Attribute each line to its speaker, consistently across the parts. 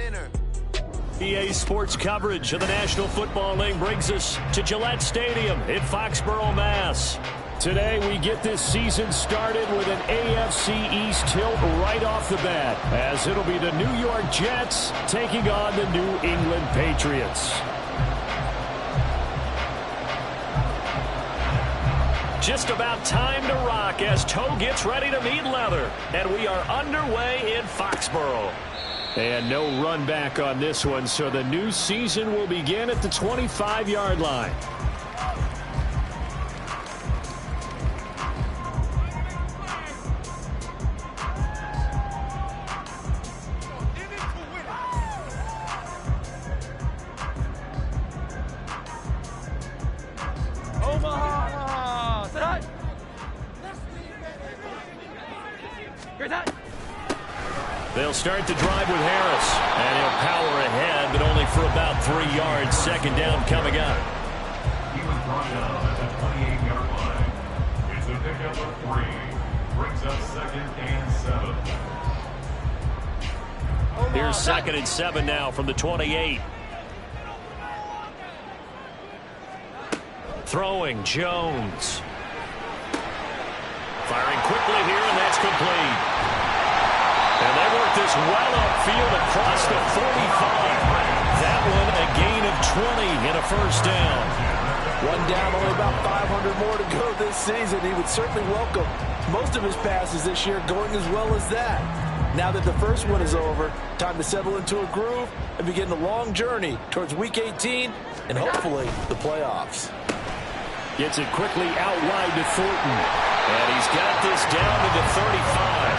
Speaker 1: winner.
Speaker 2: EA Sports coverage of the National Football League brings us to Gillette Stadium in Foxborough, Mass. Today we get this season started with an AFC East tilt right off the bat, as it'll be the New York Jets taking on the New England Patriots. Just about time to rock as toe gets ready to meet leather, and we are underway in Foxborough. And no run back on this one, so the new season will begin at the 25-yard line. They'll start the drive with Harris, and he'll power ahead, but only for about 3 yards. Second down coming up.
Speaker 3: He was brought down at the 28-yard line. It's a pickup of 3. Brings up 2nd and 7.
Speaker 2: Here's 2nd and 7 now from the 28. Throwing, Jones. Firing quickly here, and that's complete. And they work this well upfield across the 45. That one a gain of 20 and a first down.
Speaker 4: One down, only about 500 more to go this season. He would certainly welcome most of his passes this year going as well as that. Now that the first one is over, time to settle into a groove and begin the long journey towards Week 18 and hopefully the playoffs.
Speaker 2: Gets it quickly out wide to Thornton. And he's got this down to the 35.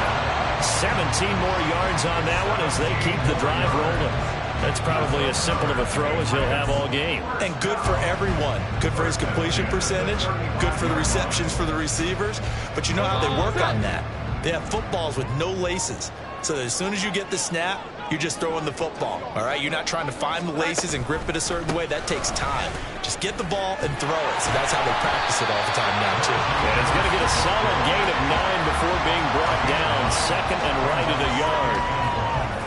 Speaker 2: 17 more yards on that one as they keep the drive rolling. That's probably as simple of a throw as he'll have all game.
Speaker 5: And good for everyone. Good for his completion percentage. Good for the receptions for the receivers. But you know how they work on that. They have footballs with no laces. So as soon as you get the snap, you're just throwing the football. All right? You're not trying to find the laces and grip it a certain way. That takes time. Just get the ball and throw it. So that's how they practice it all the time now, too.
Speaker 2: And he's going to get a solid gain of 9 before being brought down. 2nd and right at a yard.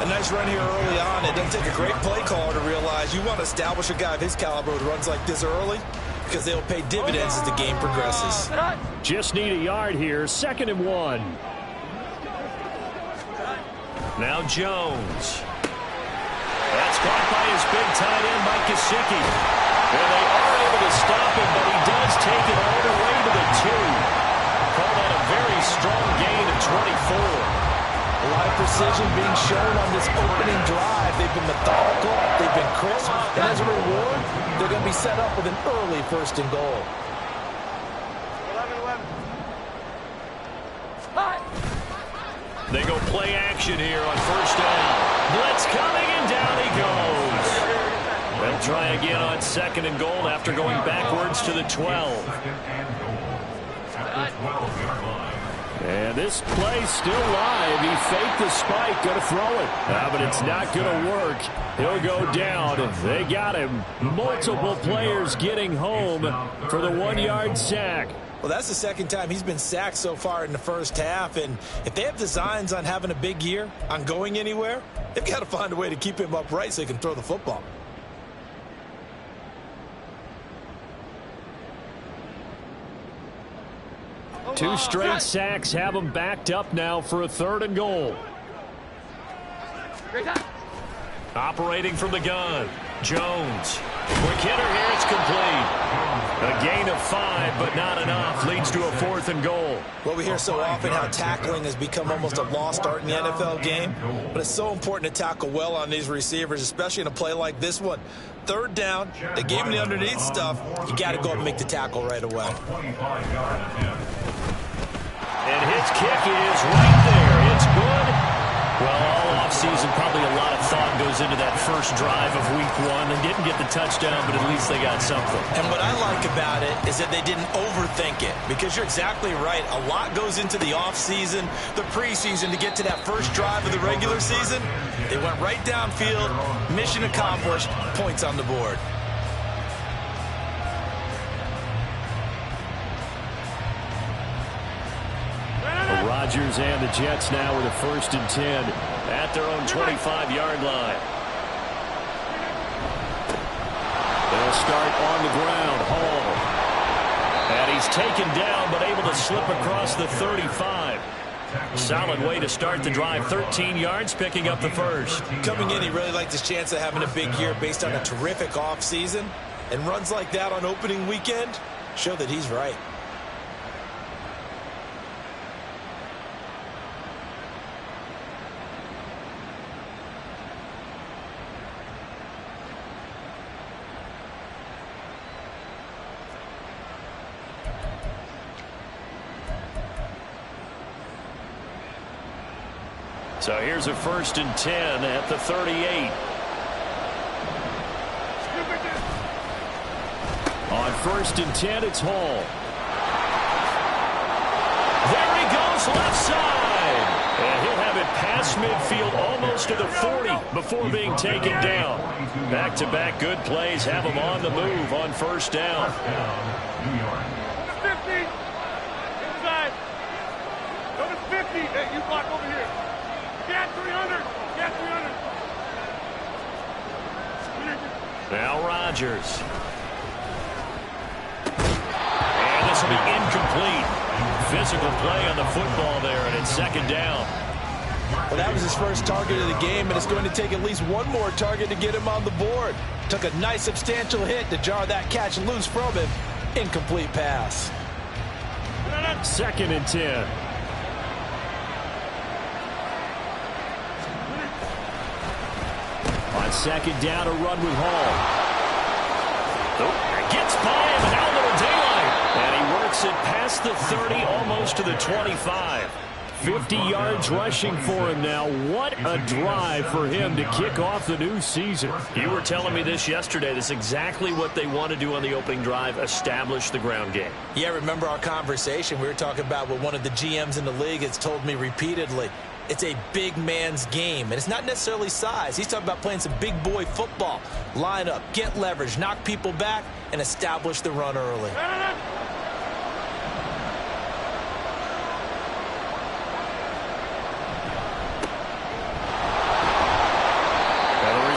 Speaker 5: A nice run here early on. It doesn't take a great play caller to realize you want to establish a guy of his caliber who runs like this early because they'll pay dividends as the game progresses.
Speaker 2: Just need a yard here. 2nd and 1. Now Jones. That's caught by his big tight end, Mike Gesicki. And they are able to stop him, but he does take it all the way to the 2. Call that a very strong gain of 24.
Speaker 4: A lot of precision being shown on this opening drive. They've been methodical, they've been crisp, and as a reward, they're going to be set up with an early 1st and goal.
Speaker 6: 11-11.
Speaker 2: They go play action here on 1st down. Blitz coming, and down he goes. They'll try again on 2nd and goal after going backwards to the 12. And this play's still live. He faked the spike, going to throw it. But it's not going to work. He'll go down. They got him. Multiple players getting home for the 1-yard sack.
Speaker 5: Well, that's the 2nd time he's been sacked so far in the first half. And if they have designs on having a big year, on going anywhere, they've got to find a way to keep him upright so he can throw the football.
Speaker 2: Two straight sacks have them backed up now for a 3rd and goal. Operating from the gun, Jones. Quick hitter here, it's complete. A gain of 5, but not enough. Leads to a 4th and goal.
Speaker 5: Well, we hear so often how tackling has become almost a lost art in the NFL game. But it's so important to tackle well on these receivers, especially in a play like this one. 3rd down, they gave him the underneath stuff. You got to go up and make the tackle right away.
Speaker 2: And his kick is right there. It's good. Well, all offseason, probably a lot of thought goes into that first drive of week 1. They didn't get the touchdown, but at least they got something.
Speaker 5: And what I like about it is that they didn't overthink it, because you're exactly right. A lot goes into the offseason, the preseason, to get to that first drive of the regular season. They went right downfield, mission accomplished, points on the board.
Speaker 2: Rodgers and the Jets now with a 1st and 10 at their own 25-yard line. start on the ground. Hall. And he's taken down, but able to slip across the 35. Solid way to start the drive. 13 yards, picking up the first.
Speaker 5: Coming in, he really liked his chance of having a big year based on a terrific offseason. And runs like that on opening weekend show that he's right.
Speaker 2: So here's a 1st and 10 at the 38. On 1st and 10, it's Hall. There he goes, left side. And he'll have it past midfield, almost to the 40 before being taken down. Back-to-back good plays have him on the move on 1st down.
Speaker 1: 50. Inside. Number 50. Hey, you block over here. Get 300. Get 300.
Speaker 2: Now Rodgers. And this will be incomplete. Physical play on the football there, and it's 2nd down.
Speaker 5: Well, that was his first target of the game, and it's going to take at least one more target to get him on the board. Took a nice substantial hit to jar that catch loose from him. Incomplete pass.
Speaker 2: 2nd and 10. On 2nd down, a run with Hall. Oh, gets by him, and now a little daylight. And he works it past the 30, almost to the 25. 50 yards rushing for him now. What a drive for him to kick off the new season. You were telling me this yesterday. This is exactly what they want to do on the opening drive, establish the ground game.
Speaker 5: Yeah, remember our conversation? We were talking about what one of the GMs in the league has told me repeatedly. It's a big man's game, and it's not necessarily size. He's talking about playing some big boy football. Line up, get leverage, knock people back, and establish the run early.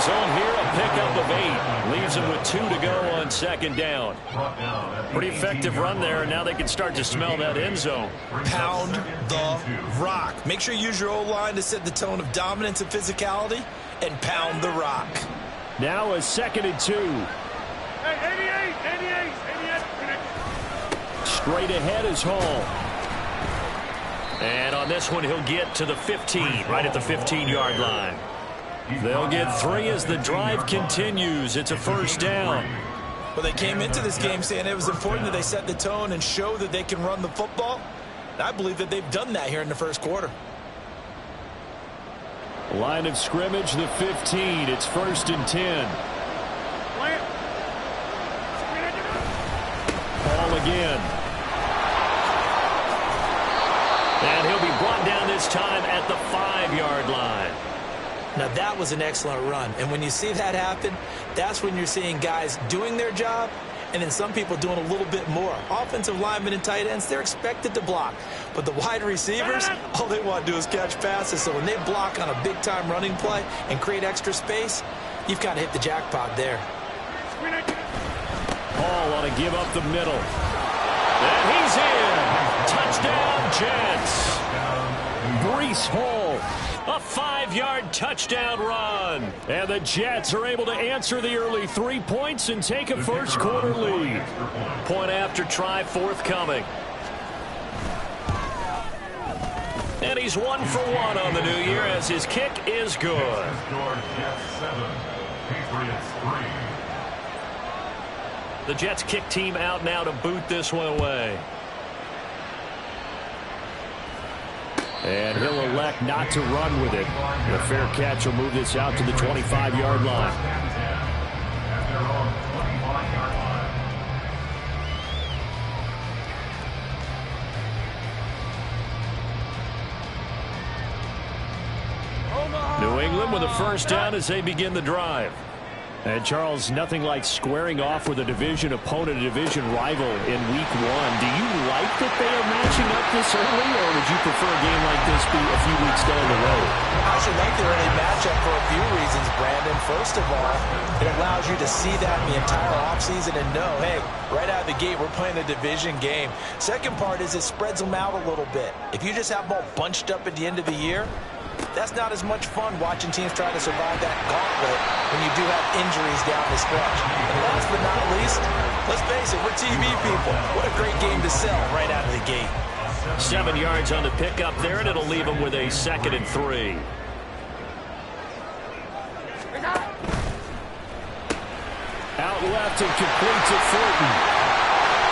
Speaker 2: Zone here, a pickup of 8. Leaves him with 2 to go on 2nd down. Pretty effective run there, and now they can start to smell that end zone.
Speaker 5: Pound the rock. Make sure you use your O-line to set the tone of dominance and physicality, and pound the rock.
Speaker 2: Now a 2nd and 2.
Speaker 1: Hey, 88.
Speaker 2: Straight ahead is Hall. And on this one, he'll get to the 15, right at the 15-yard line. They'll get 3 as the drive continues. It's a 1st down.
Speaker 5: Well, they came into this game saying it was important that they set the tone and show that they can run the football. And I believe that they've done that here in the 1st quarter.
Speaker 2: Line of scrimmage, the 15. It's 1st and 10. Ball again. And he'll be brought down this time at the 5-yard line.
Speaker 5: Now, that was an excellent run. And when you see that happen, that's when you're seeing guys doing their job and then some people doing a little bit more. Offensive linemen and tight ends, they're expected to block. But the wide receivers, all they want to do is catch passes. So when they block on a big-time running play and create extra space, you've kind of hit the jackpot there.
Speaker 2: Hall on a give up the middle. And he's in. Touchdown, Jets. Breece Hall. A 5-yard touchdown run. And the Jets are able to answer the early 3 points and take a 1st quarter lead. Point after try forthcoming. And he's 1 for 1 on the new year as his kick is good. The Jets kick team out now to boot this one away. And he'll elect not to run with it. The fair catch will move this out to the 25-yard line. New England with a 1st down as they begin the drive. And, Charles, nothing like squaring off with a division opponent, a division rival in week 1. Do you like that they are matching up this early, or would you prefer a game like this be a few weeks down the road?
Speaker 5: I should like the early matchup.
Speaker 4: matchup for a few reasons, Brandon. First of all, it allows you to see that the entire offseason and know, hey, right out of the gate, we're playing a division game. Second part is it spreads them out a little bit. If you just have them all bunched up at the end of the year, that's not as much fun watching teams try to survive that gauntlet when you do have injuries down the stretch. And last but not least, let's face it, we're TV people. What a great game to sell right out of the gate.
Speaker 2: 7 yards on the pickup there, and it'll leave them with a 2nd and 3. Out left and complete to Fulton.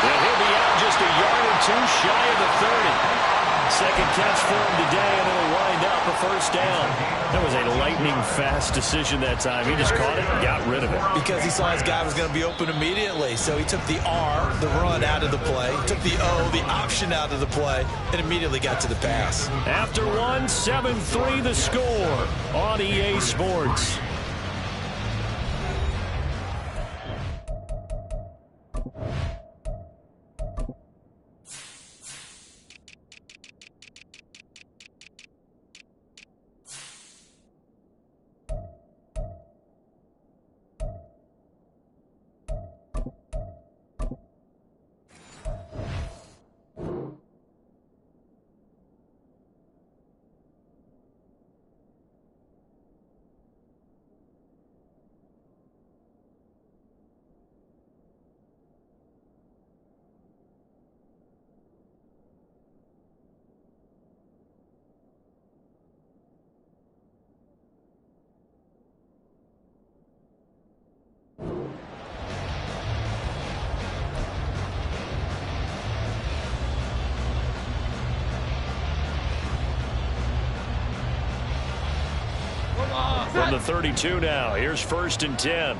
Speaker 2: And he'll be out just a yard or two shy of the 30. Second catch for him today, and it'll wind up a first down. That was a lightning-fast decision that time. He just caught it and got rid of it.
Speaker 4: Because he saw his guy was going to be open immediately. So he took the R, the run, out of the play, took the O, the option out of the play, and immediately got to the pass.
Speaker 2: After 7-3 the score on EA Sports. From the 32 now, here's 1st and 10.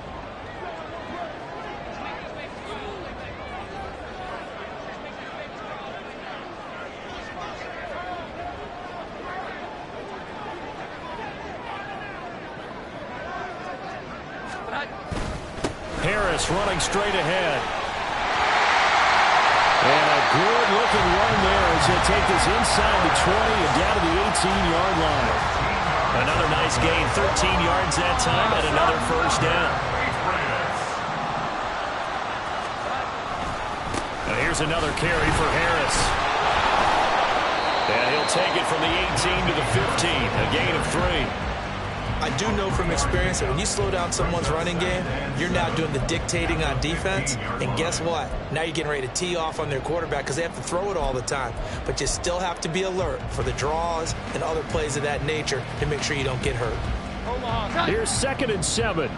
Speaker 2: Harris running straight ahead. And a good-looking run there as he'll take this inside the 20 and down to the 18-yard line. Another nice gain, 13 yards that time, and another first down. And here's another carry for Harris. And he'll take it from the 18 to the 15, a gain of 3.
Speaker 4: I do know from experience that when you slow down someone's running game, you're now doing the dictating on defense. And guess what? Now you're getting ready to tee off on their quarterback because they have to throw it all the time. But you still have to be alert for the draws and other plays of that nature to make sure you don't get hurt.
Speaker 2: Here's 2nd and 7.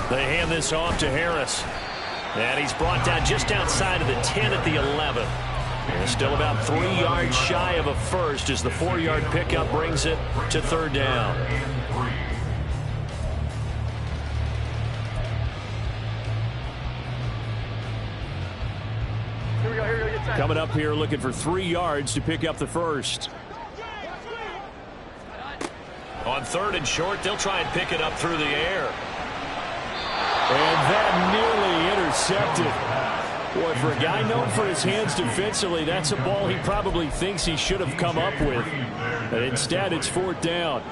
Speaker 2: They hand this off to Harris. And he's brought down just outside of the 10 at the 11. And still about 3 yards shy of a first as the 4-yard pickup brings it to 3rd down. Coming up here looking for 3 yards to pick up the first. On 3rd and short, they'll try and pick it up through the air. And that nearly intercepted. Boy, for a guy known for his hands defensively, that's a ball he probably thinks he should have come up with. And instead, it's 4th down.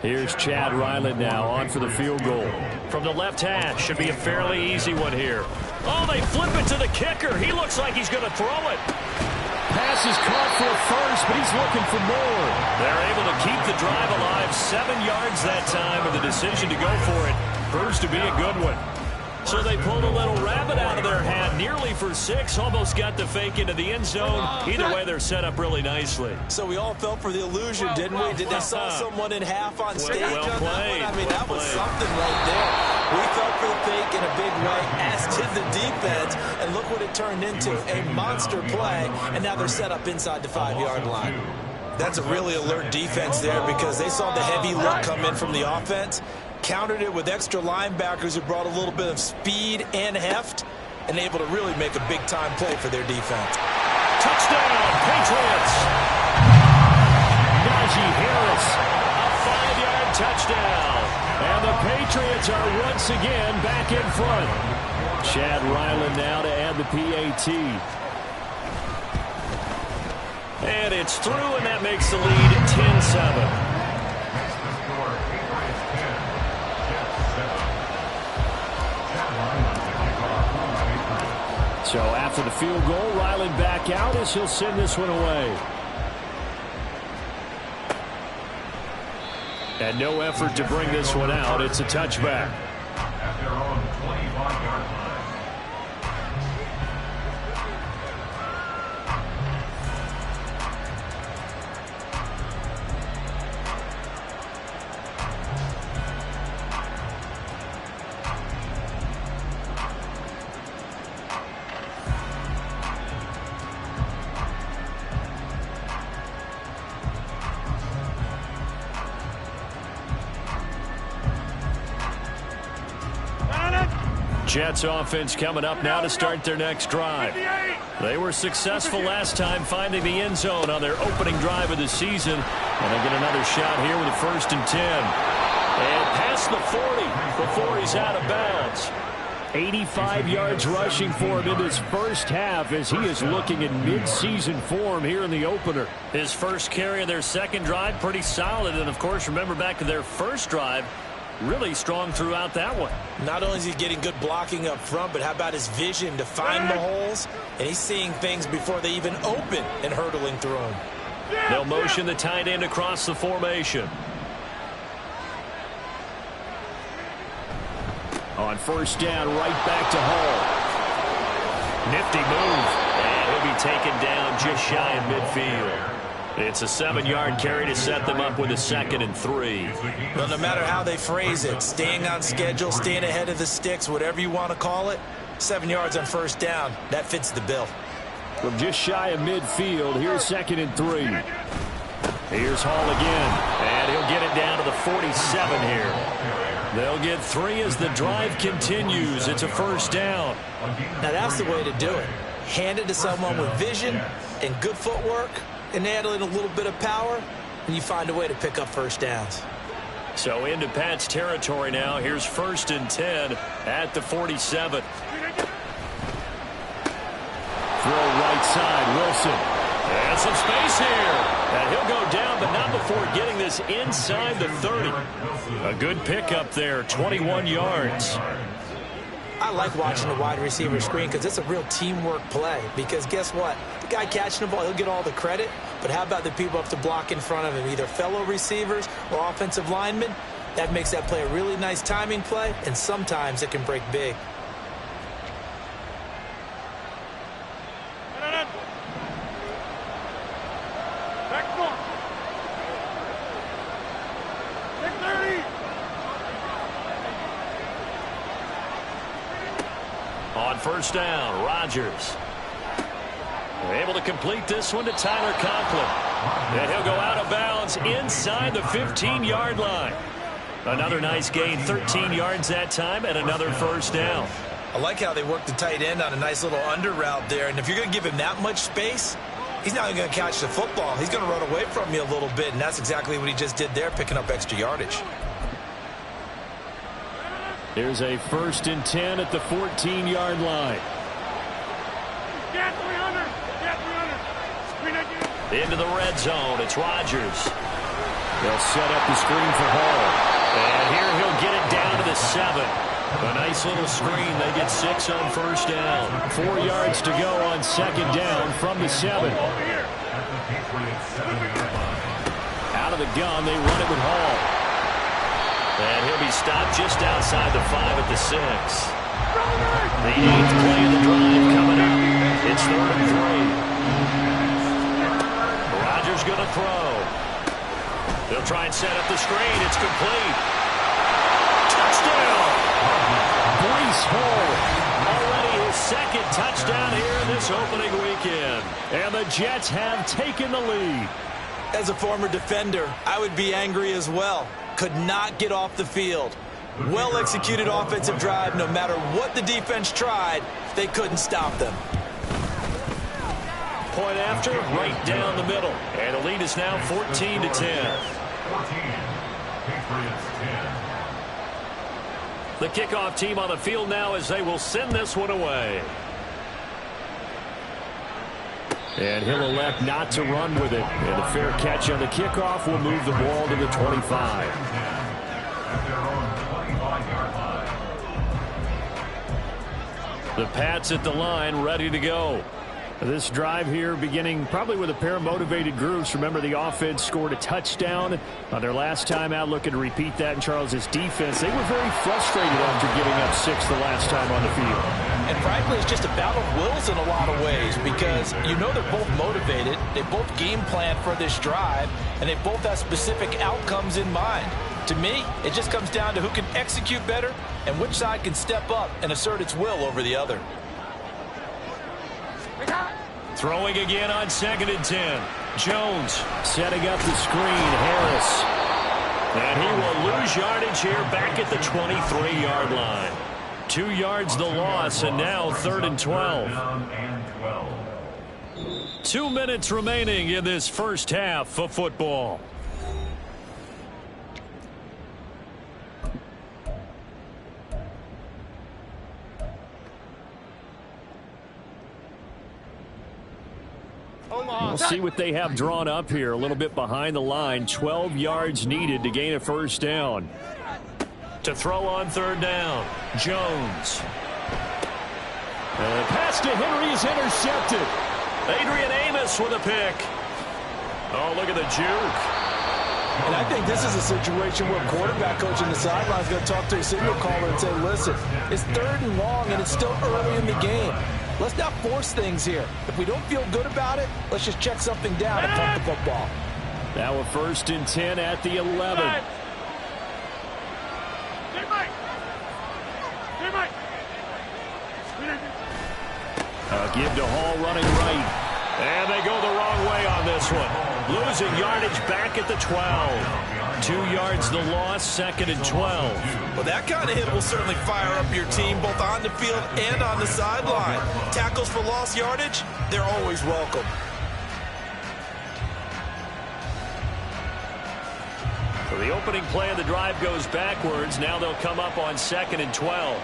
Speaker 2: Here's Chad Ryland now on for the field goal. From the left hash, should be a fairly easy one here. Oh, they flip it to the kicker. He looks like he's going to throw it. Pass is caught for a first, but he's looking for more. They're able to keep the drive alive. 7 yards that time, and the decision to go for it proves to be a good one. So they pulled a little rabbit out of their hat, nearly for 6, almost got the fake into the end zone. Either way, they're set up really nicely.
Speaker 4: So we all fell for the illusion, didn't we? Did they saw someone in half on stage
Speaker 2: well
Speaker 4: on
Speaker 2: played.
Speaker 4: that one? I mean, that was
Speaker 2: played.
Speaker 4: something right there. We fell for the fake in a big way, as did the defense, and look what it turned into, a monster play, and now they're set up inside the 5-yard line. That's a really alert defense there because they saw the heavy look come in from the offense, countered it with extra linebackers who brought a little bit of speed and heft, and able to really make a big-time play for their defense.
Speaker 2: Touchdown, Patriots! touchdown. And the Patriots are once again back in front. Chad Ryland now to add the PAT. And it's through, and that makes the lead 10-7. So after the field goal, Ryland back out as he'll send this one away. And no effort to bring this one out. It's a touchback.
Speaker 3: At their own 25-yard line.
Speaker 2: Jets offense coming up now to start their next drive. They were successful last time finding the end zone on their opening drive of the season. And they get another shot here with a 1st and 10. And past the 40 before he's out of bounds. 85 yards rushing for him in his first half as he is looking in mid-season form here in the opener. His first carry of their second drive, pretty solid. And, of course, remember back to their first drive, really strong throughout that one.
Speaker 4: Not only is he getting good blocking up front, but how about his vision to find the holes? And he's seeing things before they even open and hurdling through them.
Speaker 2: They'll motion the tight end across the formation. On 1st down, right back to Hall. Nifty move. And he'll be taken down just shy of midfield. It's a 7-yard carry to set them up with a 2nd and 3.
Speaker 4: Well, no matter how they phrase it, staying on schedule, staying ahead of the sticks, whatever you want to call it, 7 yards on 1st down, that fits the bill.
Speaker 2: From just shy of midfield, here's 2nd and 3. Here's Hall again, and he'll get it down to the 47 here. They'll get 3 as the drive continues. It's a 1st down.
Speaker 4: Now that's the way to do it. Hand it to someone with vision and good footwork, and add in a little bit of power, and you find a way to pick up 1st downs.
Speaker 2: So into Pat's territory now. Here's 1st and 10 at the 47. Throw right side, Wilson. And some space here. And he'll go down, but not before getting this inside the 30. A good pickup there, 21 yards.
Speaker 4: I like watching the wide receiver screen because it's a real teamwork play. Because guess what? The guy catching the ball, he'll get all the credit. But how about the people up to block in front of him, either fellow receivers or offensive linemen? That makes that play a really nice timing play, and sometimes it can break big.
Speaker 2: On 1st down, Rodgers. They're able to complete this one to Tyler Conklin. And he'll go out of bounds inside the 15-yard line. Another nice gain, 13 yards that time, and another 1st down.
Speaker 4: I like how they work the tight end on a nice little under route there. And if you're going to give him that much space, he's not going to catch the football. He's going to run away from you a little bit, and that's exactly what he just did there, picking up extra yardage.
Speaker 2: Here's a 1st and 10 at the 14-yard line. Into the red zone. It's Rodgers. They'll set up the screen for Hall. And here he'll get it down to the 7. A nice little screen. They get 6 on 1st down. 4 yards to go on 2nd down from the 7. Out of the gun, they run it with Hall. And he'll be stopped just outside the 5 at the 6. The 8th play of the drive coming up. It's 3rd and 3. Rodgers going to throw. They'll try and set up the screen. It's complete. Touchdown! Breece Hall. Already his 2nd touchdown here in this opening weekend. And the Jets have taken the lead.
Speaker 4: As a former defender, I would be angry as well. Could not get off the field. Well-executed offensive drive. No matter what the defense tried, they couldn't stop them.
Speaker 2: Point after, right down the middle. And the lead is now 14-10.
Speaker 3: Patriots 10.
Speaker 2: The kickoff team on the field now as they will send this one away. And he'll elect not to run with it. And a fair catch on the kickoff will move the ball to the 25.
Speaker 3: At their own 25-yard line.
Speaker 2: The Pats at the line, ready to go. This drive here beginning probably with a pair of motivated groups. Remember, the offense scored a touchdown on their last time out, looking to repeat that in Charles's defense. They were very frustrated after giving up 6 the last time on the field.
Speaker 4: And frankly, it's just a battle of wills in a lot of ways because you know they're both motivated. They both game plan for this drive, and they both have specific outcomes in mind. To me, it just comes down to who can execute better and which side can step up and assert its will over the other.
Speaker 2: Throwing again on 2nd and 10. Jones setting up the screen. Harris. And he will lose yardage here back at the 23-yard line. 2 yards the loss, and now 3rd and 12. 2 minutes remaining in this first half of football. We'll see what they have drawn up here. A little bit behind the line. 12 yards needed to gain a first down. To throw on 3rd down. Jones. And the pass to Henry is intercepted. Adrian Amos with a pick. Oh, look at the juke.
Speaker 4: And I think this is a situation where quarterback coach in the sideline is going to talk to a signal caller and say, listen, it's 3rd and long and it's still early in the game. Let's not force things here. If we don't feel good about it, let's just check something down and pump the football.
Speaker 2: Now a 1st and 10 at the 11. Give to Hall running right. And they go the wrong way on this one. Losing yardage back at the 12. 2 yards the loss, 2nd and 12.
Speaker 4: Well, that kind of hit will certainly fire up your team both on the field and on the sideline. Tackles for lost yardage, they're always welcome.
Speaker 2: So the opening play of the drive goes backwards. Now they'll come up on 2nd and 12.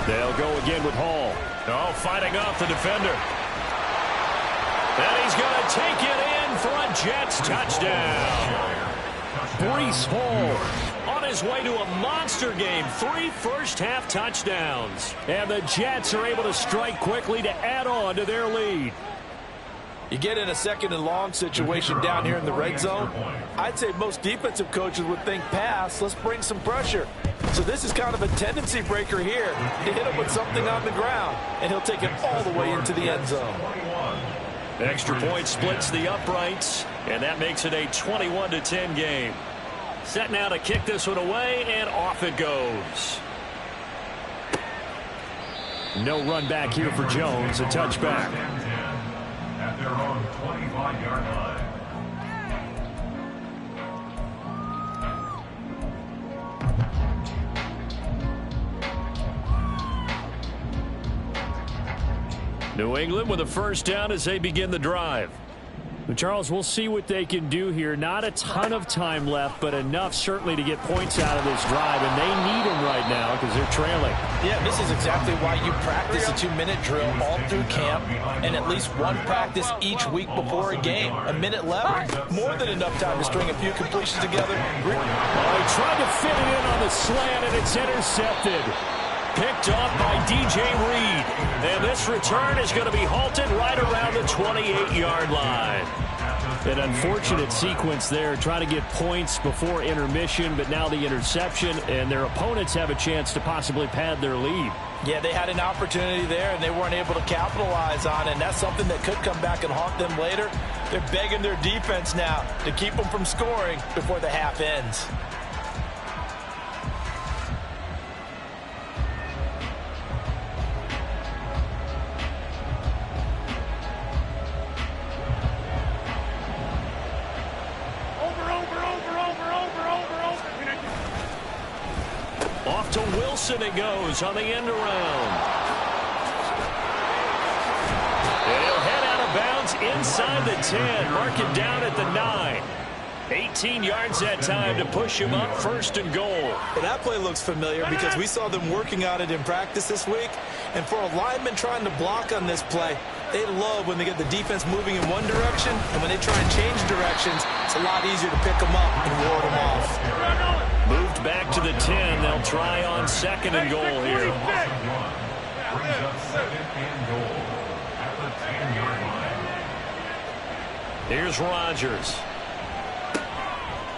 Speaker 2: They'll go again with Hall. Oh, fighting off the defender. And he's going to take it in for a Jets touchdown. Breece Hall on his way to a monster game. 3 first-half touchdowns. And the Jets are able to strike quickly to add on to their lead.
Speaker 4: You get in a 2nd and long situation down here in the red zone. I'd say most defensive coaches would think pass. Let's bring some pressure. So this is kind of a tendency breaker here to hit him with something on the ground, and he'll take it all the way into the end zone.
Speaker 2: Extra point splits the uprights, and that makes it a 21-10 game. Set now to kick this one away, and off it goes. No run back here for Jones, a touchback.
Speaker 3: At their own 25-yard line.
Speaker 2: New England with a first down as they begin the drive. Charles, we'll see what they can do here. Not a ton of time left, but enough certainly to get points out of this drive, and they need them right now because they're trailing.
Speaker 4: Yeah, this is exactly why you practice a 2-minute drill all through camp and at least one practice each week before a game. A minute left, more than enough time to string a few completions together.
Speaker 2: He tried to fit it in on the slant, and it's intercepted. Picked off by DJ Reed. And this return is going to be halted right around the 28-yard line. An unfortunate sequence there, trying to get points before intermission, but now the interception, and their opponents have a chance to possibly pad their lead.
Speaker 4: Yeah, they had an opportunity there, and they weren't able to capitalize on it, and that's something that could come back and haunt them later. They're begging their defense now to keep them from scoring before the half ends.
Speaker 2: Wilson it goes on the end around. And he'll head out of bounds inside the 10. Mark it down at the 9. 18 yards that time to push him up 1st and goal.
Speaker 5: Well, that play looks familiar because we saw them working on it in practice this week. And for a lineman trying to block on this play, they love when they get the defense moving in one direction, and when they try and change directions, it's a lot easier to pick them up and ward them off.
Speaker 2: Moved back to the 10. They'll try on 2nd and goal here.
Speaker 3: Brings up 2nd and goal at the 10-yard line.
Speaker 2: Here's Rodgers.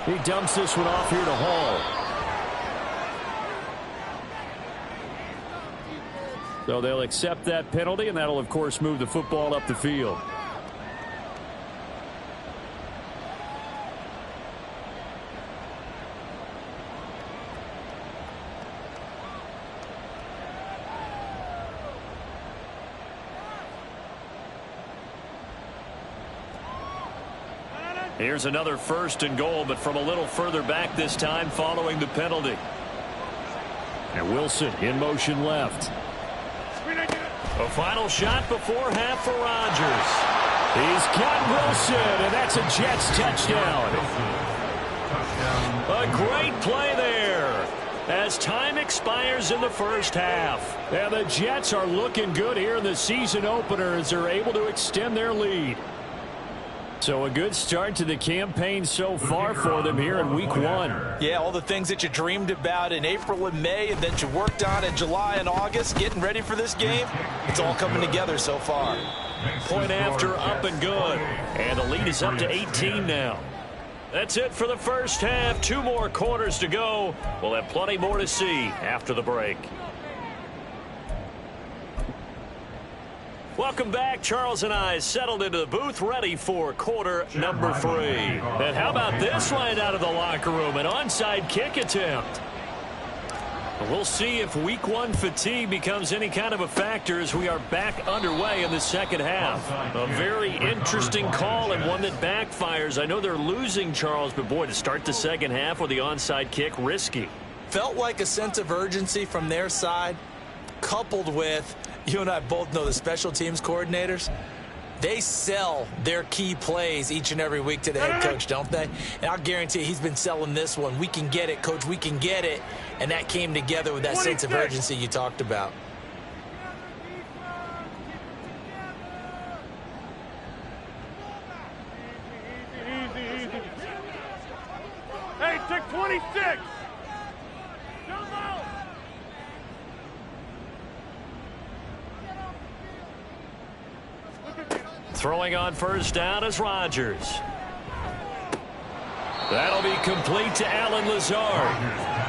Speaker 2: He dumps this one off here to Hall. So they'll accept that penalty, and that'll, of course, move the football up the field. Here's another 1st and goal, but from a little further back this time following the penalty. And Wilson in motion left. A final shot before half for Rodgers. He's got Wilson, and that's a Jets touchdown. A great play there as time expires in the 1st half. And the Jets are looking good here in the season opener as they're able to extend their lead. So a good start to the campaign so far for them here in week 1.
Speaker 5: Yeah, all the things that you dreamed about in April and May and that you worked on in July and August, getting ready for this game, it's all coming together so far.
Speaker 2: Point after up and good. And the lead is up to 18 now. That's it for the 1st half. 2 more quarters to go. We'll have plenty more to see after the break. Welcome back. Charles and I settled into the booth, ready for quarter number 3. And how about this line out of the locker room? An onside kick attempt. We'll see if week 1 fatigue becomes any kind of a factor as we are back underway in the 2nd half. A very interesting call and one that backfires. I know they're losing, Charles, but boy, to start the 2nd half with the onside kick, risky.
Speaker 5: Felt like a sense of urgency from their side, coupled with, you and I both know the special teams coordinators, they sell their key plays each and every week to the head coach, don't they? And I'll guarantee he's been selling this one. We can get it, coach, we can get it. And that came together with that sense of urgency you talked about.
Speaker 1: Easy. Hey, take 26. Jump out.
Speaker 2: Throwing on 1st down is Rodgers. That'll be complete to Allen Lazard.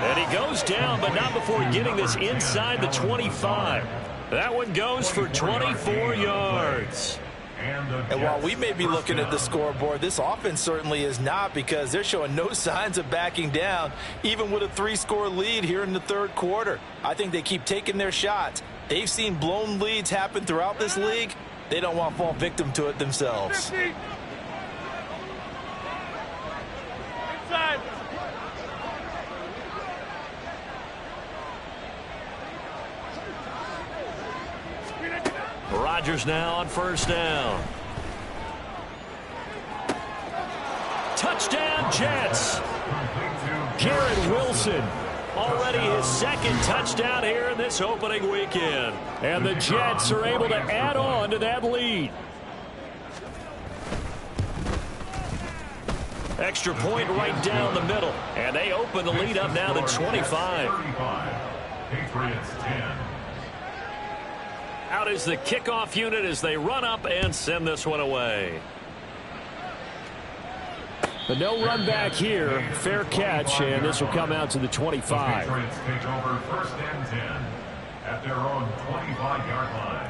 Speaker 2: And he goes down, but not before getting this inside the 25. That one goes for 24 yards.
Speaker 5: And while we may be looking at the scoreboard, this offense certainly is not, because they're showing no signs of backing down, even with a 3-score lead here in the 3rd quarter. I think they keep taking their shots. They've seen blown leads happen throughout this league. They don't want to fall victim to it themselves.
Speaker 1: 50. Inside.
Speaker 2: Rodgers now on 1st down. Touchdown Jets. Garrett Wilson. Already his 2nd touchdown here in this opening weekend. And the Jets are able to add on to that lead. Extra point right down the middle. And they open the lead up now to 25.
Speaker 3: Patriots 10.
Speaker 2: Out is the kickoff unit as they run up and send this one away. But no run back here. Fair catch, and this will come out to the 25.
Speaker 3: The Patriots take over 1st and 10 at their own 25-yard line.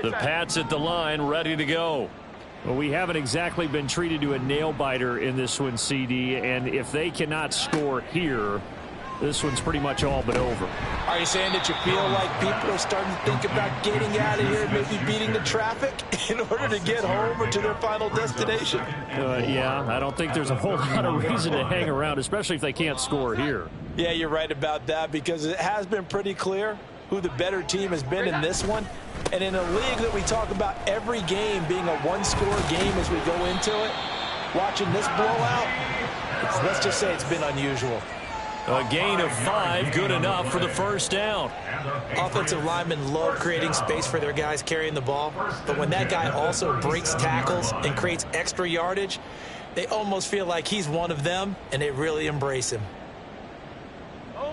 Speaker 2: The Pats at the line, ready to go. Well, we haven't exactly been treated to a nail-biter in this one, CD, and if they cannot score here, this one's pretty much all but over.
Speaker 4: Are you saying that you feel like people are starting to think about getting out of here, maybe beating the traffic in order to get home or to their final destination?
Speaker 2: Yeah, I don't think there's a whole lot of reason to hang around, especially if they can't score here.
Speaker 4: Yeah, you're right about that, because it has been pretty clear who the better team has been in this one. And in a league that we talk about every game being a one-score game as we go into it, watching this blowout, let's just say it's been unusual.
Speaker 2: A gain of 5, good enough for the first down.
Speaker 4: Offensive linemen love creating space for their guys carrying the ball, but when that guy also breaks tackles and creates extra yardage, they almost feel like he's one of them, and they really embrace him.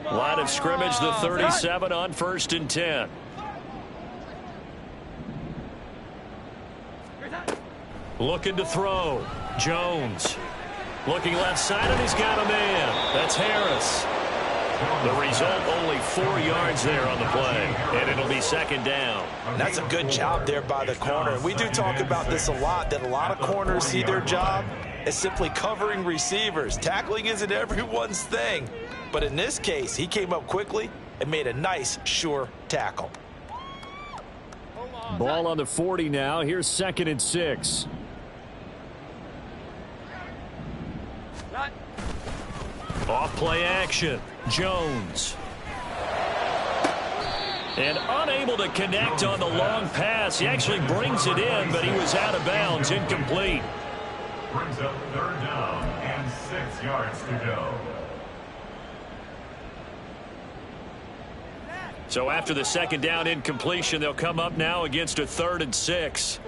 Speaker 2: Line of scrimmage, the 37 on 1st and 10. Looking to throw. Jones. Looking left side, and he's got a man. That's Harris. The result, only 4 yards there on the play, and it'll be 2nd down.
Speaker 4: That's a good job there by the corner. We do talk about this a lot, that a lot of corners see their job as simply covering receivers. Tackling isn't everyone's thing. But in this case, he came up quickly and made a nice, sure tackle.
Speaker 2: Ball on the 40 now. Here's 2nd and 6. Off play action. Jones. And unable to connect on the long pass. He actually brings it in, but he was out of bounds, incomplete.
Speaker 3: Brings up 3rd down and 6 yards to go.
Speaker 2: So after the 2nd down incompletion, they'll come up now against a 3rd and 6.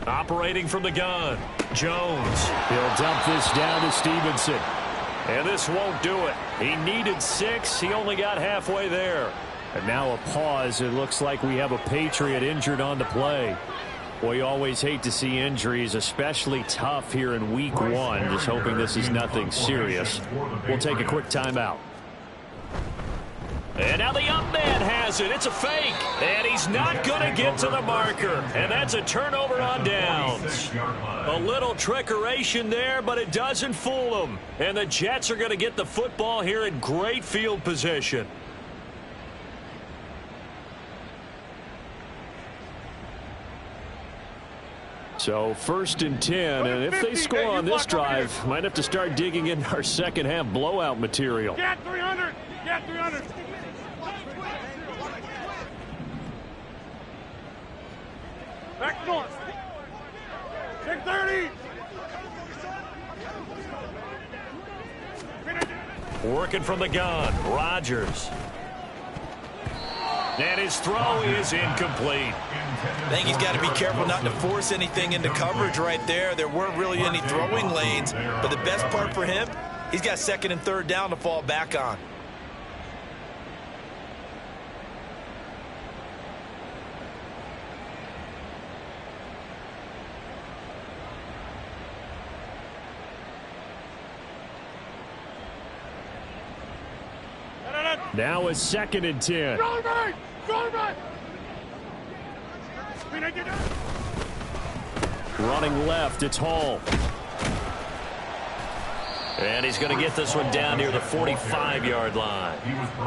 Speaker 2: Operating from the gun, Jones. He'll dump this down to Stevenson. And this won't do it. He needed 6. He only got halfway there. And now a pause. It looks like we have a Patriot injured on the play. Boy, you always hate to see injuries, especially tough here in week 1. Just hoping this is nothing serious. We'll take a quick timeout. And now the up man has it. It's a fake. And he's not going to get to the marker. And that's a turnover on downs. A little trickeration there, but it doesn't fool them. And the Jets are going to get the football here in great field position. So 1st and 10, and if they score on this drive, might have to start digging in our second half blowout material.
Speaker 1: Get 300. Get 300. Back north. 630.
Speaker 2: Working from the gun, Rodgers. And his throw is incomplete.
Speaker 4: I think he's got to be careful not to force anything into coverage right there. There weren't really any throwing lanes, but the best part for him, he's got 2nd and 3rd down to fall back on.
Speaker 2: Now it's 2nd and 10.
Speaker 1: Go right! Go right!
Speaker 2: Running left, it's Hall. And he's going to get this one down near the 45-yard line.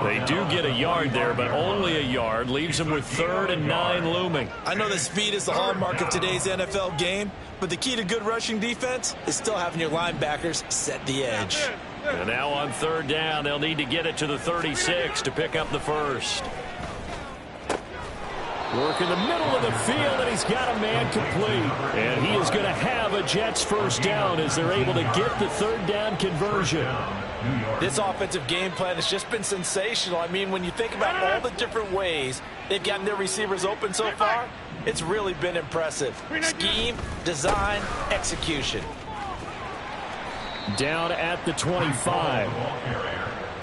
Speaker 2: They do get a yard there, but only a yard. Leaves them with 3rd and 9 looming.
Speaker 4: I know that speed is the hallmark of today's NFL game, but the key to good rushing defense is still having your linebackers set the edge.
Speaker 2: And now on 3rd down, they'll need to get it to the 36 to pick up the first. Work in the middle of the field, and he's got a man complete. And he is going to have a Jets first down as they're able to get the 3rd down conversion.
Speaker 4: This offensive game plan has just been sensational. I mean, when you think about all the different ways they've gotten their receivers open so far, it's really been impressive. Scheme, design, execution.
Speaker 2: Down at the 25.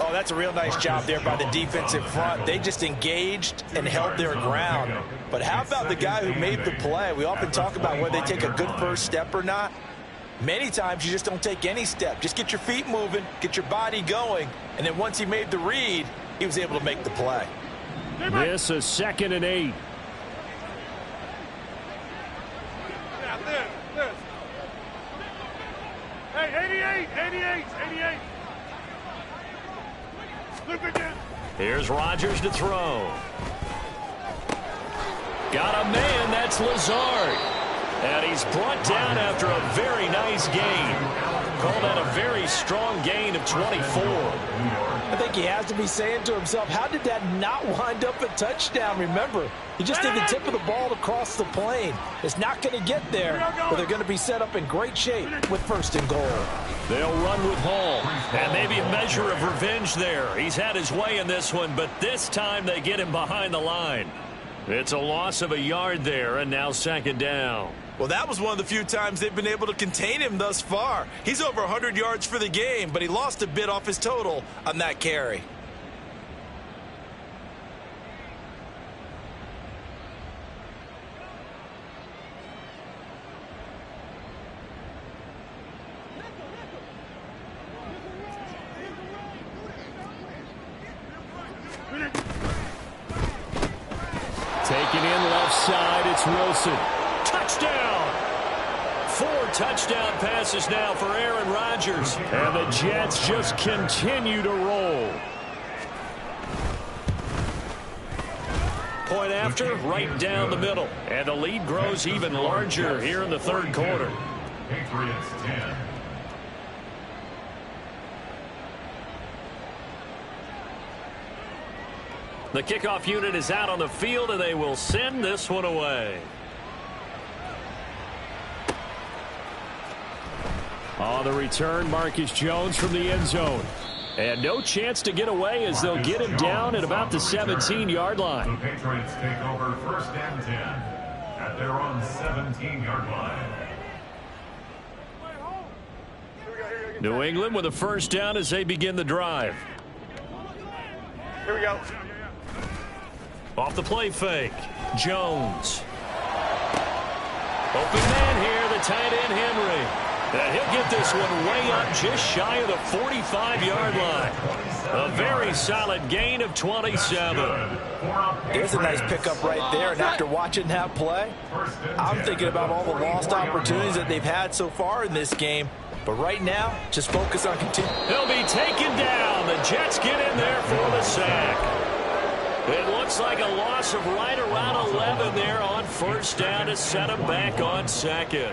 Speaker 4: Oh, that's a real nice job there by the defensive front. They just engaged and held their ground. But how about the guy who made the play? We often talk about whether they take a good first step or not. Many times you just don't take any step. Just get your feet moving, get your body going, and then once he made the read, he was able to make the play.
Speaker 2: This is 2nd and 8.
Speaker 1: Hey, Hey, 88. Flip it down.
Speaker 2: Here's Rodgers to throw. Got a man, that's Lazard. And he's brought down after a very nice gain. Call that a very strong gain of 24.
Speaker 4: I think he has to be saying to himself, how did that not wind up a touchdown? Remember, he just did the tip of the ball across the plane. It's not going to get there, but they're going to be set up in great shape with 1st and goal.
Speaker 2: They'll run with Hall. And maybe a measure of revenge there. He's had his way in this one, but this time they get him behind the line. It's a loss of a yard there, and now 2nd down.
Speaker 5: Well, that was one of the few times they've been able to contain him thus far. He's over 100 yards for the game, but he lost a bit off his total on that carry.
Speaker 2: Taking in left side, it's Wilson. Touchdown! 4 touchdown passes now for Aaron Rodgers. And the Jets just continue to roll. Point after, right down the middle. And the lead grows even larger here in the 3rd quarter.
Speaker 3: Patriots 10.
Speaker 2: The kickoff unit is out on the field, and they will send this one away. On the return, Marcus Jones from the end zone. And no chance to get away as they'll get him down at about the 17-yard line.
Speaker 3: The Patriots take over 1st and 10 at their own 17-yard line.
Speaker 2: New England with a 1st down as they begin the drive.
Speaker 1: Here we go.
Speaker 2: Off the play fake. Jones. Open man here, the tight end Henry. And he'll get this one way up just shy of the 45-yard line. A very solid gain of 27.
Speaker 4: There's a nice pickup right there, and after watching that play, I'm thinking about all the lost opportunities that they've had so far in this game. But right now, just focus on continuing.
Speaker 2: He'll be taken down. The Jets get in there for the sack. It looks like a loss of right around 11 there on 1st down to set him back on 2nd.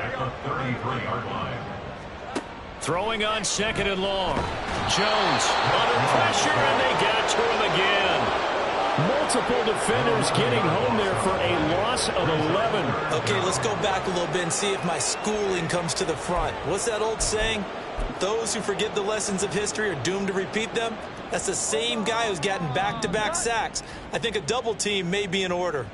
Speaker 2: Throwing on 2nd and long. Jones under pressure, and they got to him again. Multiple defenders getting home there for a loss of 11.
Speaker 5: Okay, let's go back a little bit and see if my schooling comes to the front. What's that old saying? Those who forget the lessons of history are doomed to repeat them. That's the same guy who's gotten back-to-back sacks. I think a double team may be in order.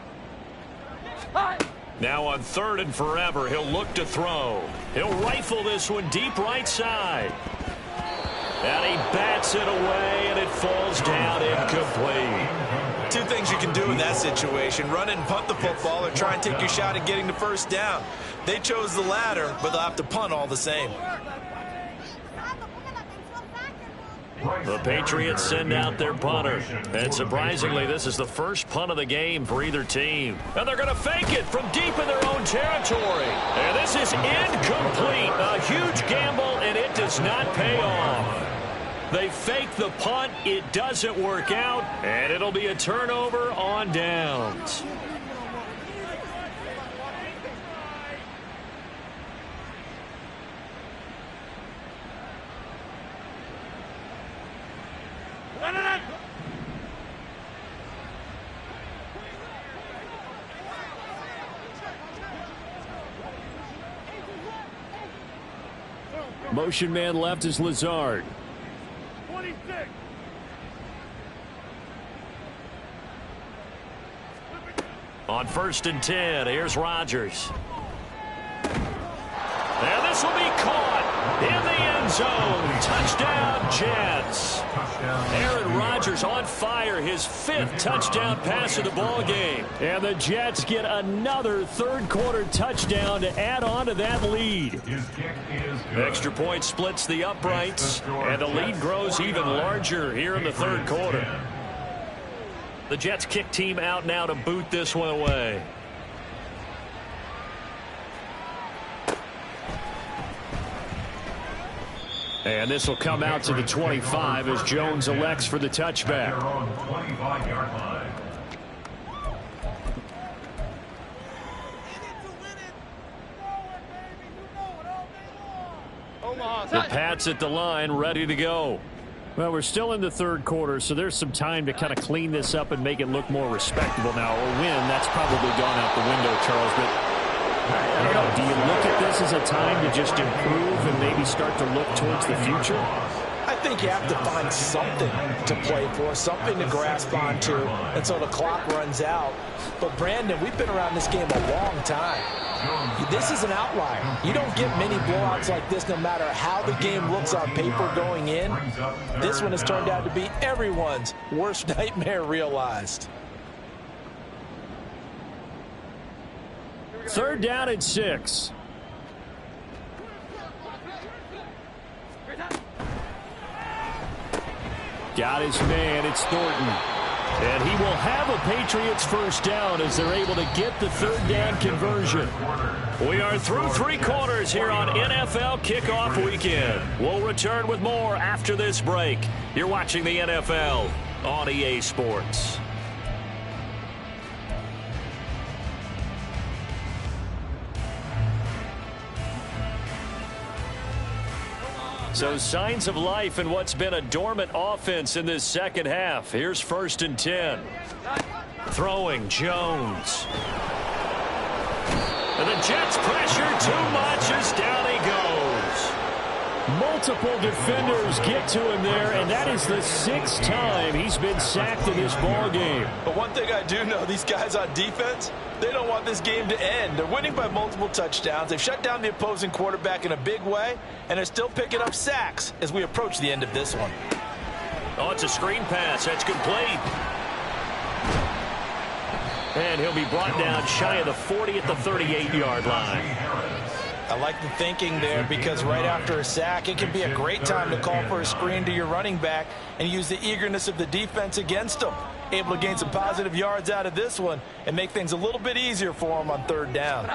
Speaker 2: Now on 3rd and forever, he'll look to throw. He'll rifle this one deep right side. And he bats it away, and it falls down incomplete.
Speaker 5: 2 things you can do in that situation: run and punt the football, or try and take your shot at getting the 1st down. They chose the latter, but they'll have to punt all the same.
Speaker 2: The Patriots send out their punter. And surprisingly, this is the first punt of the game for either team. And they're going to fake it from deep in their own territory. And this is incomplete. A huge gamble, and it does not pay off. They fake the punt. It doesn't work out. And it'll be a turnover on downs. Motion man left is Lazard.
Speaker 1: 26.
Speaker 2: On 1st and 10, here's Rodgers. And this will be caught in the end zone. Touchdown, Jets. Aaron Rodgers on fire, his 5th touchdown pass of the ball game. And the Jets get another 3rd quarter touchdown to add on to that lead. Extra point splits the uprights, and the lead grows even larger here in the 3rd quarter. The Jets kick team out now to boot this one away. And this will come out to the 25 as Jones elects for the touchback.
Speaker 3: They're on the 25-yard line.
Speaker 2: The Pats at the line, ready to go. Well, we're still in the third quarter, so there's some time to kind of clean this up and make it look more respectable now. A win, that's probably gone out the window, Charles. But I don't know, do you look at this as a time to just improve and maybe start to look towards the future?
Speaker 4: I think you have to find something to play for, something to grasp onto until the clock runs out. But, Brandon, we've been around this game a long time. This is an outlier. You don't get many blowouts like this no matter how the game looks on paper going in. This one has turned out to be everyone's worst nightmare realized.
Speaker 2: Third down and 6. Got his man. It's Thornton. And he will have a Patriots first down as they're able to get the third down conversion. We are through 3 quarters here on NFL Kickoff Weekend. We'll return with more after this break. You're watching the NFL on EA Sports. So signs of life in what's been a dormant offense in this second half. Here's 1st and 10. Throwing Jones. And the Jets pressure too much as down he goes. Multiple defenders get to him there, and that is the 6th time he's been sacked in this ball game.
Speaker 4: But one thing I do know, these guys on defense, they don't want this game to end. They're winning by multiple touchdowns. They've shut down the opposing quarterback in a big way, and they're still picking up sacks as we approach the end of this one.
Speaker 2: Oh, it's a screen pass. That's complete. And he'll be brought down shy of the 40 at the 38-yard line.
Speaker 4: I like the thinking there because right after a sack, it can be a great time to call for a screen to your running back and use the eagerness of the defense against them. Able to gain some positive yards out of this one and make things a little bit easier for him on third down.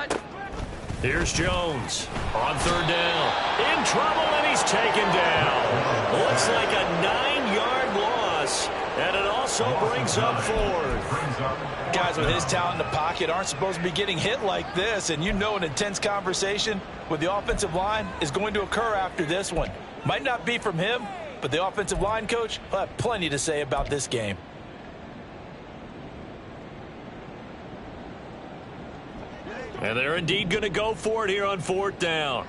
Speaker 2: Here's Jones on third down. In trouble, and he's taken down. Looks like a 9-yard loss, and it also brings up 4th.
Speaker 4: Guys with his talent in the pocket aren't supposed to be getting hit like this, and you know an intense conversation with the offensive line is going to occur after this one. Might not be from him, but the offensive line coach will have plenty to say about this game.
Speaker 2: And they're indeed going to go for it here on 4th down.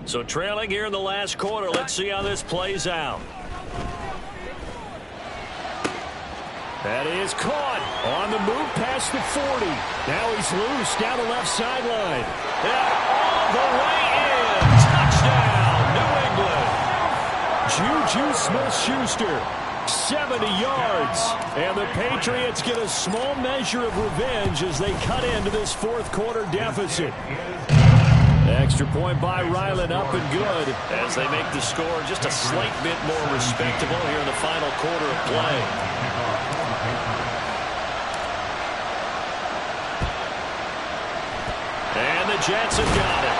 Speaker 2: So trailing here in the last quarter, let's see how this plays out. That is caught on the move past the 40. Now he's loose down the left sideline. And all the way in. Touchdown, New England. Juju Smith-Schuster, 70 yards. And the Patriots get a small measure of revenge as they cut into this 4th quarter deficit. Extra point by Ryland, up and good as they make the score just a slight bit more respectable here in the final quarter of play. And the Jets have got it.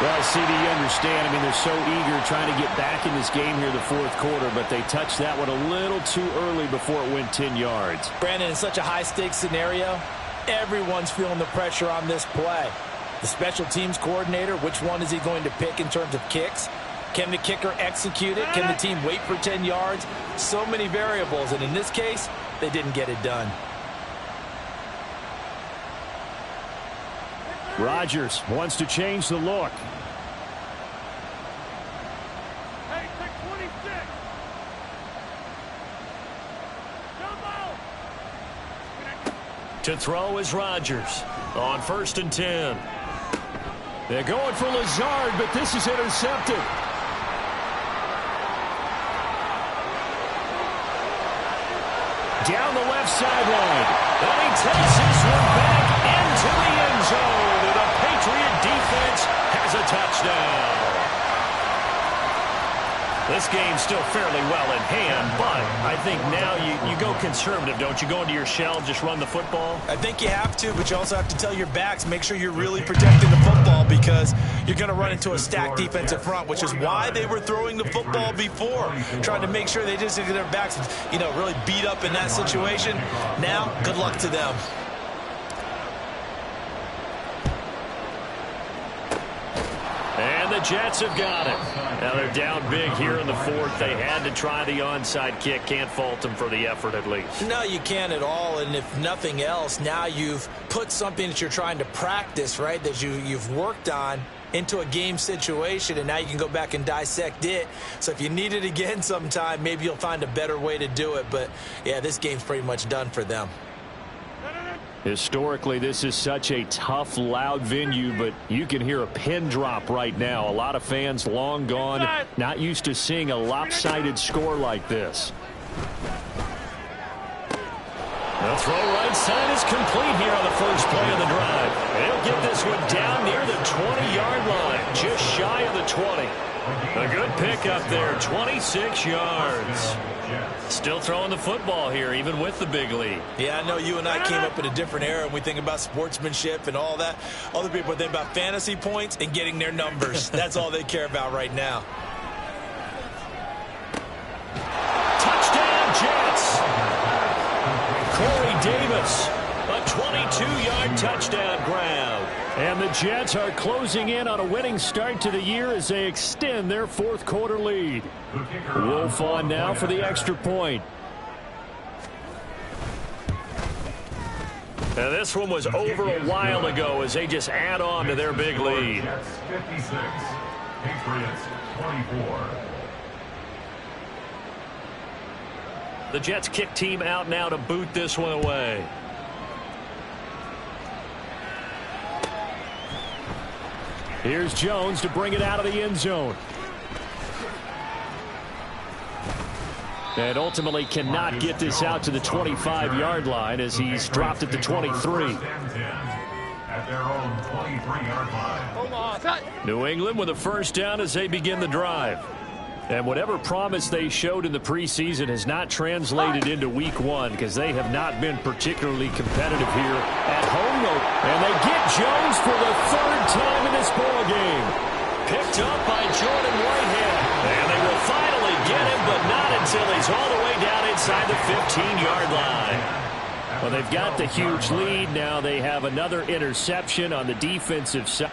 Speaker 2: Well, CD, you understand. I mean, they're so eager trying to get back in this game here in the 4th quarter, but they touched that one a little too early before it went 10 yards.
Speaker 4: Brandon, in such a high-stakes scenario, everyone's feeling the pressure on this play. The special teams coordinator, which one is he going to pick in terms of kicks? Can the kicker execute it? Can the team wait for 10 yards? So many variables, and in this case, they didn't get it done.
Speaker 2: Rodgers wants to change the look.
Speaker 1: Hey, take 26. Jumbo.
Speaker 2: To throw is Rodgers on 1st and 10. They're going for Lazard, but this is intercepted. Down the left sideline. And he takes this one back into the end zone. And the Patriot defense has a touchdown. This game's still fairly well in hand, but I think now you go conservative, don't you? Go into your shell, just run the football?
Speaker 5: I think you have to, but you also have to tell your backs, make sure you're really protecting the football because you're going to run into a stacked defensive front, which is why they were throwing the football before, trying to make sure they just get their backs, really beat up in that situation. Now, good luck to them.
Speaker 2: And the Jets have got it. Now they're down big here in the fourth. They had to try the onside kick. Can't fault them for the effort at least.
Speaker 5: No, you can't at all. And if nothing else, now you've put something that you're trying to practice, right, that you've worked on into a game situation, and now you can go back and dissect it. So if you need it again sometime, maybe you'll find a better way to do it. But, yeah, this game's pretty much done for them.
Speaker 2: Historically, this is such a tough, loud venue, but you can hear a pin drop right now. A lot of fans long gone, not used to seeing a lopsided score like this. The throw right side is complete here on the first play of the drive. They'll get this one down near the 20-yard line, just shy of the 20. A good pickup there, 26 yards. Still throwing the football here, even with the big lead.
Speaker 5: Yeah, I know you and I came up in a different era, and we think about sportsmanship and all that. Other people think about fantasy points and getting their numbers. That's all they care about right now.
Speaker 2: Touchdown, Jets! Corey Davis, a 22-yard touchdown grab. And the Jets are closing in on a winning start to the year as they extend their fourth quarter lead. Wolf on now for the extra point. And this one was over a while ago as they just add on to their big lead.
Speaker 3: Jets 56, Patriots 24.
Speaker 2: The Jets kick team out now to boot this one away. Here's Jones to bring it out of the end zone. And ultimately cannot get this out to the 25-yard line as he's dropped at the 23.
Speaker 3: At their own 23-yard line.
Speaker 2: New England with a first down as they begin the drive. And whatever promise they showed in the preseason has not translated into week one because they have not been particularly competitive here at home. And they get Jones for the third time in this ball game. Picked up by Jordan Whitehead. And they will finally get him, but not until he's all the way down inside the 15-yard line. Well, they've got the huge lead. Now they have another interception on the defensive side.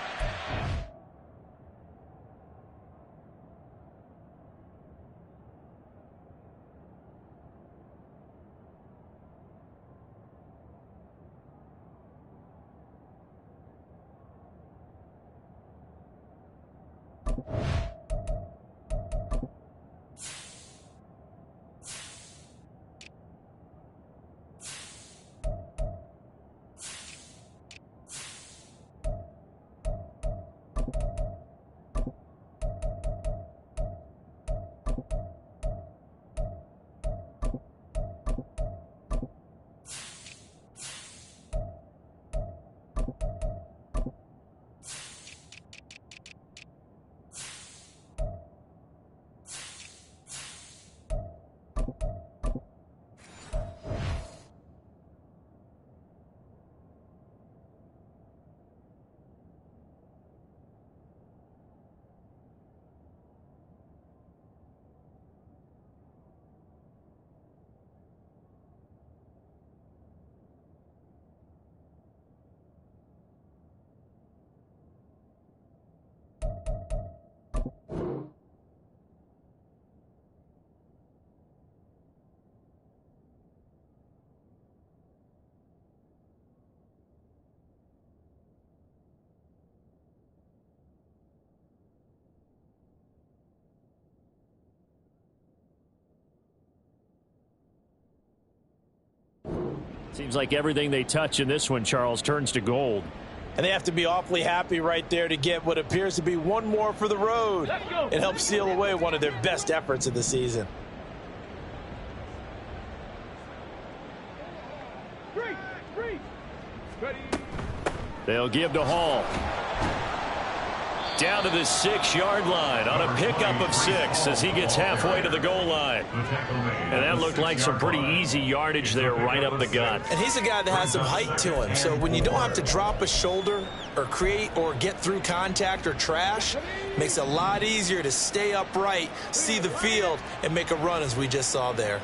Speaker 2: Seems like everything they touch in this one, Charles, turns to gold.
Speaker 4: And they have to be awfully happy right there to get what appears to be one more for the road. It helps seal away one of their best efforts of the season.
Speaker 2: They'll give to Hall. Down to the 6-yard line on a pickup of 6 as he gets halfway to the goal line. And that looked like some pretty easy yardage there right up the gut.
Speaker 4: And he's a guy that has some height to him. So when you don't have to drop a shoulder or create or get through contact or trash, makes it a lot easier to stay upright, see the field, and make a run as we just saw there.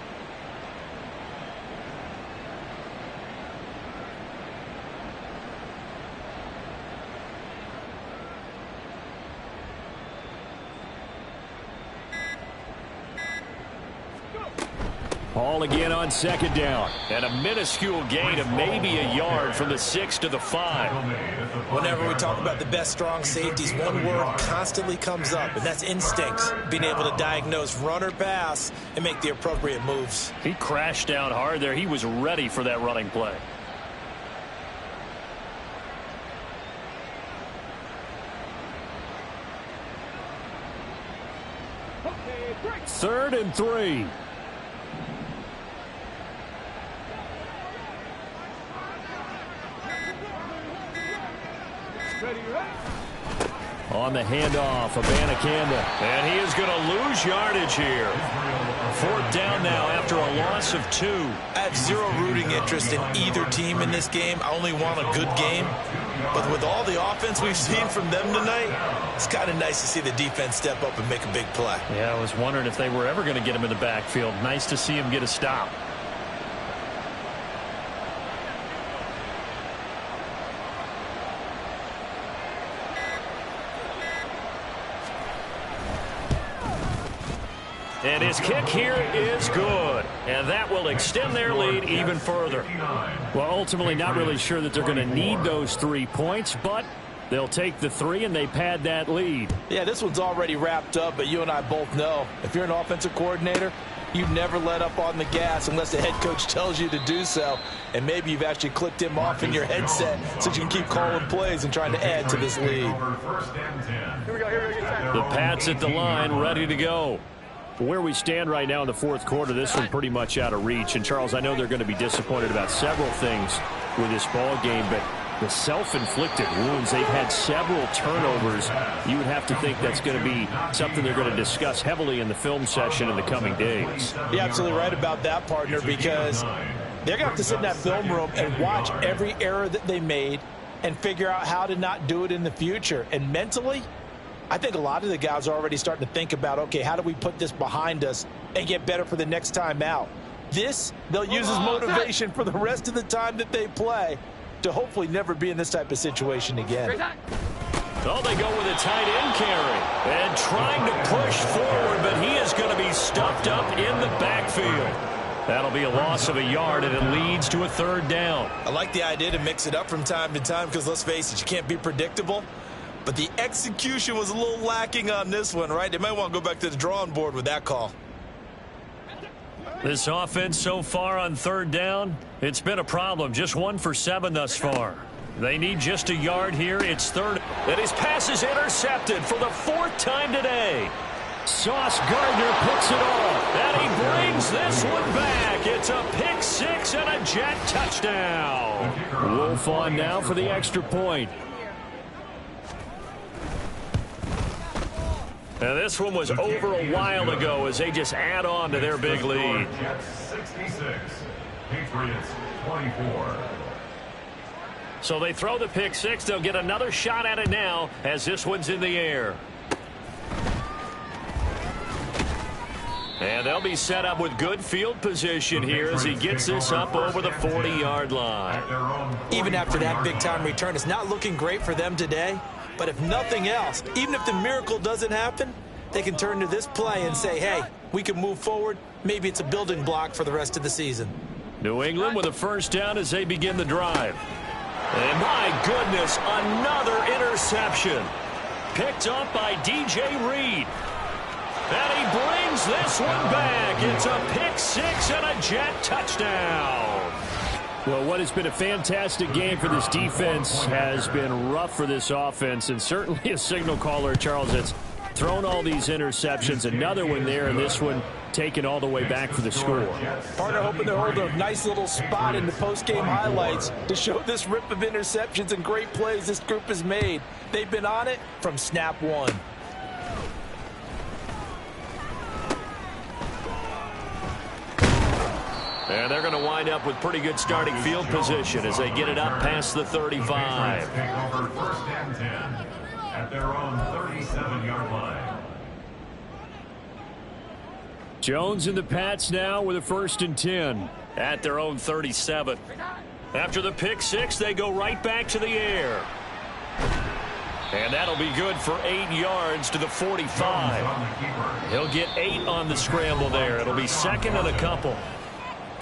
Speaker 2: Ball again on 2nd down. And a minuscule gain of maybe a yard from the 6 to the 5.
Speaker 4: Whenever we talk about the best strong safeties, one word constantly comes up, and that's instincts. Being able to diagnose run or pass and make the appropriate moves.
Speaker 2: He crashed down hard there. He was ready for that running play. Third and 3. On the handoff, Abanikanda. And he is going to lose yardage here. 4th down now after a loss of 2.
Speaker 4: I have zero rooting interest in either team in this game. I only want a good game. But with all the offense we've seen from them tonight, it's kind of nice to see the defense step up and make a big play.
Speaker 2: Yeah, I was wondering if they were ever going to get him in the backfield. Nice to see him get a stop. And his kick here is good. And that will extend their lead even further. Well, ultimately not really sure that they're going to need those 3 points, but they'll take the 3 and they pad that lead.
Speaker 4: Yeah, this one's already wrapped up, but you and I both know if you're an offensive coordinator, you never let up on the gas unless the head coach tells you to do so. And maybe you've actually clicked him off in your headset so you can keep calling plays and trying to add to this lead.
Speaker 2: The Pats at the line, ready to go. Where we stand right now in the 4th quarter, this one pretty much out of reach. And, Charles, I know they're going to be disappointed about several things with this ball game, but the self-inflicted wounds, they've had several turnovers. You would have to think that's going to be something they're going to discuss heavily in the film session in the coming days.
Speaker 4: You're absolutely right about that, partner, because they're going to have to sit in that film room and watch every error that they made and figure out how to not do it in the future. And mentally, I think a lot of the guys are already starting to think about, okay, how do we put this behind us and get better for the next time out? This, they'll use as motivation for the rest of the time that they play to hopefully never be in this type of situation again.
Speaker 2: Oh, they go with a tight end carry and trying to push forward, but he is going to be stuffed up in the backfield. That'll be a loss of a yard, and it leads to a 3rd down.
Speaker 4: I like the idea to mix it up from time to time because, let's face it, you can't be predictable. But the execution was a little lacking on this one, right? They might want to go back to the drawing board with that call.
Speaker 2: This offense so far on 3rd down, it's been a problem. Just 1 for 7 thus far. They need just a yard here. It's 3rd. And his pass is intercepted for the 4th time today. Sauce Gardner picks it off. And he brings this one back. It's a pick 6 and a Jet touchdown. Wolf on now for the extra point. Now this one was over a while ago as they just add on to their big lead.
Speaker 3: Jets 66, Patriots 24.
Speaker 2: So they throw the pick 6. They'll get another shot at it now as this one's in the air. And they'll be set up with good field position here as he gets this up over the 40-yard line.
Speaker 4: Even after that big-time return, it's not looking great for them today. But if nothing else, even if the miracle doesn't happen, they can turn to this play and say, hey, we can move forward. Maybe it's a building block for the rest of the season.
Speaker 2: New England with a 1st down as they begin the drive. And my goodness, another interception. Picked up by DJ Reed. And he brings this one back. It's a pick 6 and a Jet touchdown. Well, what has been a fantastic game for this defense has been rough for this offense, and certainly a signal caller, Charles, that's thrown all these interceptions. Another one there, and this one taken all the way back for the score.
Speaker 4: Partner hoping to hold a nice little spot in the post-game highlights to show this rip of interceptions and great plays this group has made. They've been on it from snap one.
Speaker 2: And they're going to wind up with pretty good starting field position as they get it up past the 35.
Speaker 3: Take over 1st and 10 at their own 37-yard line.
Speaker 2: Jones and the Pats now with a 1st and 10 at their own 37. After the pick six, they go right back to the air. And that'll be good for 8 yards to the 45. He'll get 8 on the scramble there. It'll be 2nd and a couple.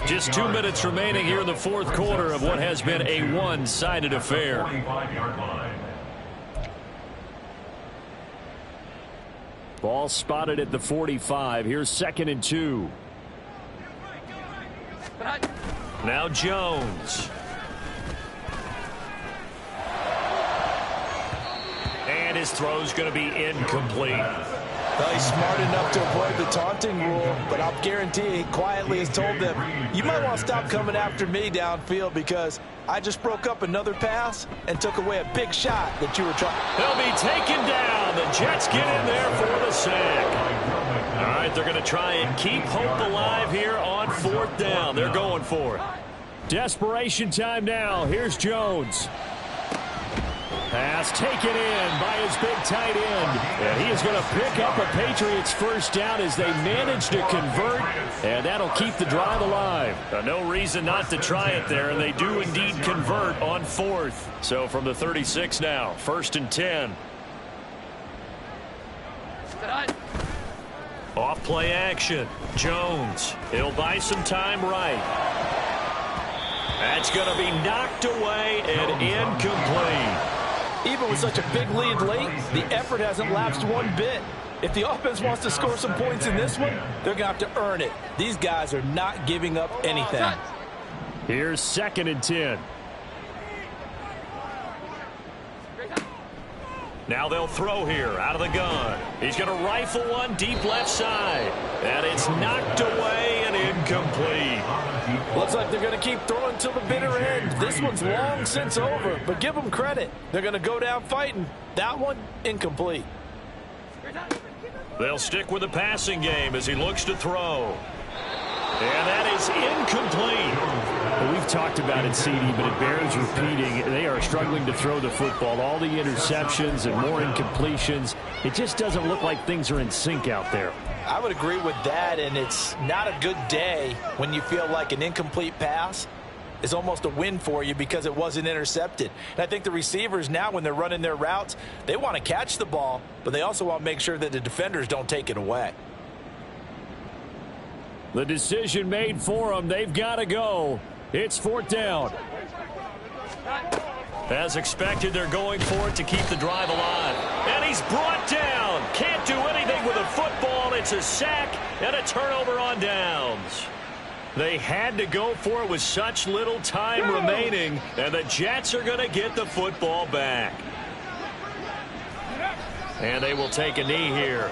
Speaker 2: Just 2 minutes remaining here in the 4th quarter of what has been a one-sided affair.
Speaker 3: 45-yard line.
Speaker 2: Ball spotted at the 45. Here's 2nd and 2. Now Jones. And his throw's going to be incomplete.
Speaker 4: Well, he's smart enough to avoid the taunting rule, but I'll guarantee he quietly has told them, you might want to stop coming after me downfield because I just broke up another pass and took away a big shot that you were trying.
Speaker 2: He'll be taken down. The Jets get in there for the sack. All right, they're going to try and keep hope alive here on 4th down. They're going for it. Desperation time now. Here's Jones. Pass taken in by his big tight end. And he is going to pick up a Patriots 1st down as they manage to convert. And that'll keep the drive alive. No reason not to try it there. And they do indeed convert on 4th. So from the 36 now, 1st and 10. Off play action. Jones. He'll buy some time right. That's going to be knocked away and incomplete.
Speaker 4: Even with such a big lead late, the effort hasn't lapsed one bit. If the offense wants to score some points in this one, they're going to have to earn it. These guys are not giving up anything.
Speaker 2: Here's 2nd and 10. Now they'll throw here out of the gun. He's going to rifle one deep left side. And it's knocked away and incomplete.
Speaker 4: Looks like they're going to keep throwing till the bitter end. This one's long since over, but give them credit. They're going to go down fighting. That one, incomplete.
Speaker 2: They'll stick with the passing game as he looks to throw. And that is incomplete. Well, we've talked about it, CD, but it bears repeating. They are struggling to throw the football. All the interceptions and more incompletions. It just doesn't look like things are in sync out there.
Speaker 4: I would agree with that, and it's not a good day when you feel like an incomplete pass is almost a win for you because it wasn't intercepted. And I think the receivers now, when they're running their routes, they want to catch the ball, but they also want to make sure that the defenders don't take it away.
Speaker 2: The decision made for them. They've got to go. It's 4th down. As expected, they're going for it to keep the drive alive. And he's brought down. Can't do anything with a football. It's a sack and a turnover on downs. They had to go for it with such little time remaining. And the Jets are going to get the football back. And they will take a knee here.